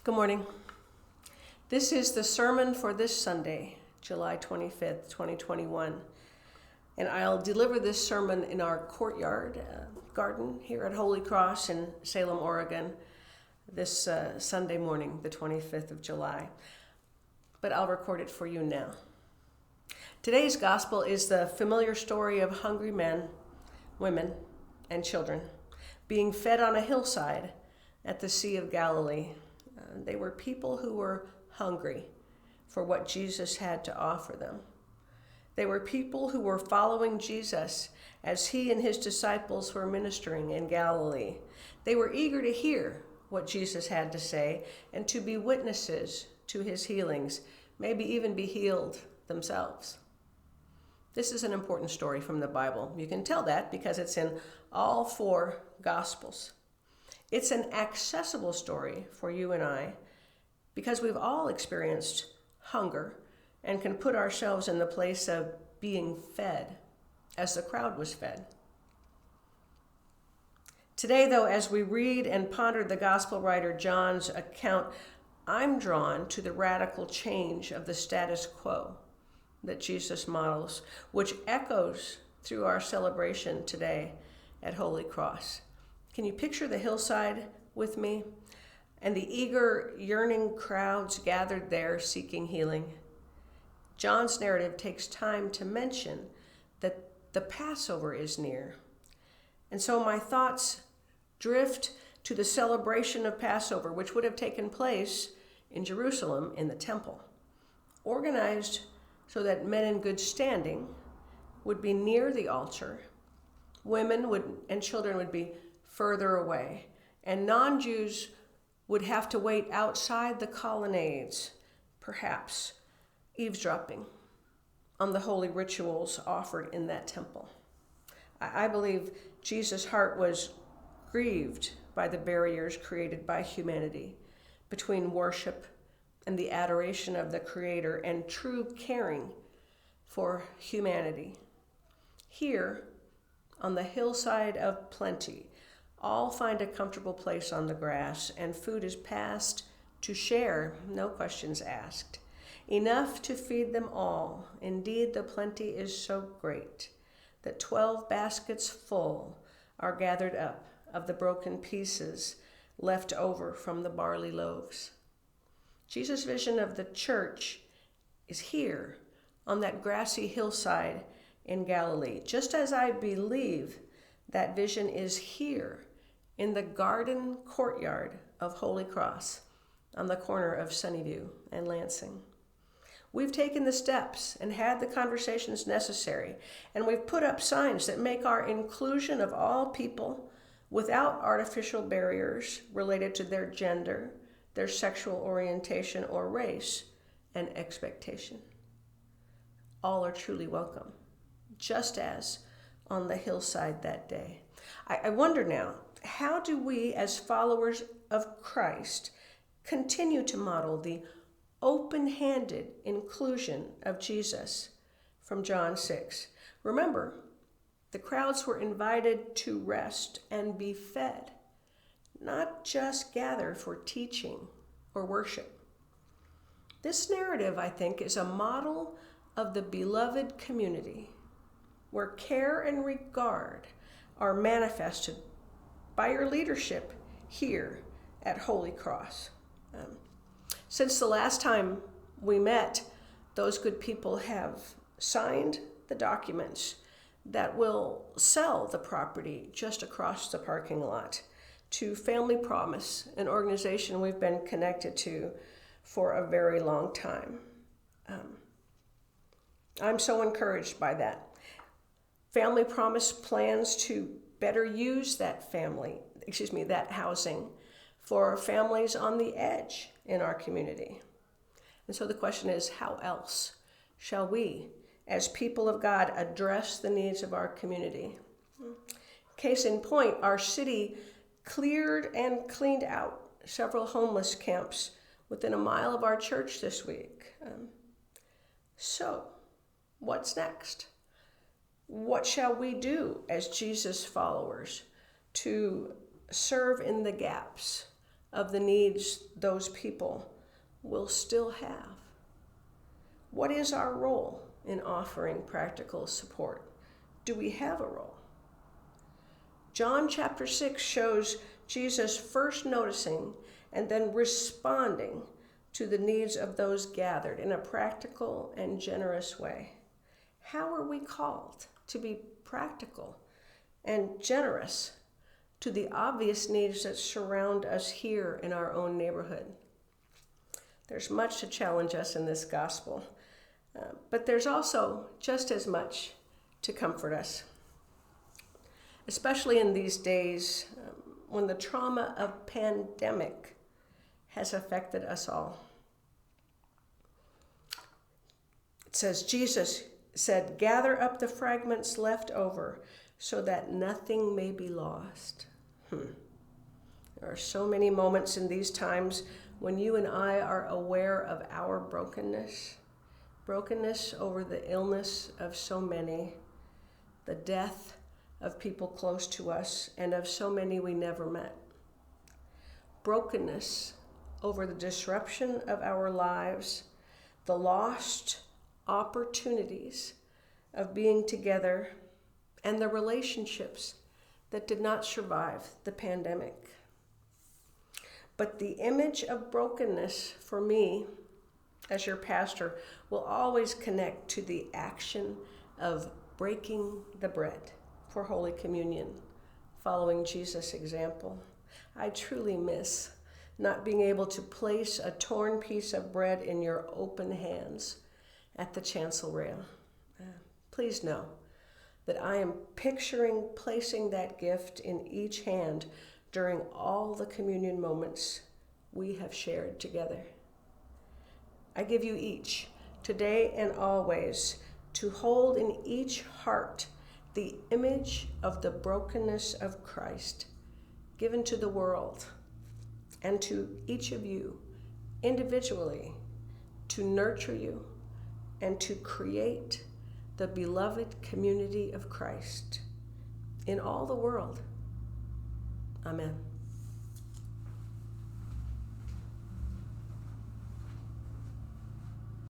Good morning. This is the sermon for this Sunday, July 25th, 2021. And I'll deliver this sermon in our courtyard garden here at Holy Cross in Salem, Oregon, this Sunday morning, the 25th of July. But I'll record it for you now. Today's gospel is the familiar story of hungry men, women, and children being fed on a hillside at the Sea of Galilee. They were people who were hungry for what Jesus had to offer them. They were people who were following Jesus as he and his disciples were ministering in Galilee. They were eager to hear what Jesus had to say and to be witnesses to his healings, maybe even be healed themselves. This is an important story from the Bible. You can tell that because it's in all four Gospels. It's an accessible story for you and I because we've all experienced hunger and can put ourselves in the place of being fed as the crowd was fed. Today, though, as we read and ponder the gospel writer John's account, I'm drawn to the radical change of the status quo that Jesus models, which echoes through our celebration today at Holy Cross. Can you picture the hillside with me and the eager, yearning crowds gathered there seeking healing? John's narrative takes time to mention that the Passover is near. And so my thoughts drift to the celebration of Passover, which would have taken place in Jerusalem in the temple, organized so that men in good standing would be near the altar, women and children would be further away, and non-Jews would have to wait outside the colonnades, perhaps eavesdropping on the holy rituals offered in that temple. I believe Jesus' heart was grieved by the barriers created by humanity between worship and the adoration of the Creator and true caring for humanity. Here, on the hillside of plenty, all find a comfortable place on the grass, and food is passed to share, no questions asked. Enough to feed them all. Indeed, the plenty is so great that 12 baskets full are gathered up of the broken pieces left over from the barley loaves. Jesus' vision of the church is here on that grassy hillside in Galilee, just as I believe that vision is here in the garden courtyard of Holy Cross on the corner of Sunnyview and Lansing. We've taken the steps and had the conversations necessary, and we've put up signs that make our inclusion of all people without artificial barriers related to their gender, their sexual orientation, or race an expectation. All are truly welcome, just as on the hillside that day. I wonder now, how do we as followers of Christ continue to model the open-handed inclusion of Jesus from John 6? Remember, the crowds were invited to rest and be fed, not just gather for teaching or worship. This narrative, I think, is a model of the beloved community where care and regard are manifested by your leadership here at Holy Cross. Since the last time we met, those good people have signed the documents that will sell the property just across the parking lot to Family Promise, an organization we've been connected to for a very long time. I'm so encouraged by that. Family Promise plans to better use that housing for families on the edge in our community. And so the question is, how else shall we, as people of God, address the needs of our community? Case in point, our city cleared and cleaned out several homeless camps within a mile of our church this week. So, what's next? What shall we do as Jesus followers to serve in the gaps of the needs those people will still have. What is our role in offering practical support? Do we have a role? John chapter 6 shows Jesus first noticing and then responding to the needs of those gathered in a practical and generous way. How are we called to be practical and generous to the obvious needs that surround us here in our own neighborhood? There's much to challenge us in this gospel, but there's also just as much to comfort us, especially in these days when the trauma of pandemic has affected us all. It says, Jesus said, "Gather up the fragments left over so that nothing may be lost." There are so many moments in these times when you and I are aware of our brokenness over the illness of so many, the death of people close to us, and of so many we never met. Brokenness over the disruption of our lives, the lost opportunities of being together, and the relationships that did not survive the pandemic. But the image of brokenness for me, as your pastor, will always connect to the action of breaking the bread for Holy Communion, following Jesus' example. I truly miss not being able to place a torn piece of bread in your open hands at the chancel rail. Please know that I am picturing placing that gift in each hand during all the communion moments we have shared together. I give you each, today and always, to hold in each heart the image of the brokenness of Christ given to the world, and to each of you individually to nurture you and to create the beloved community of Christ in all the world. Amen.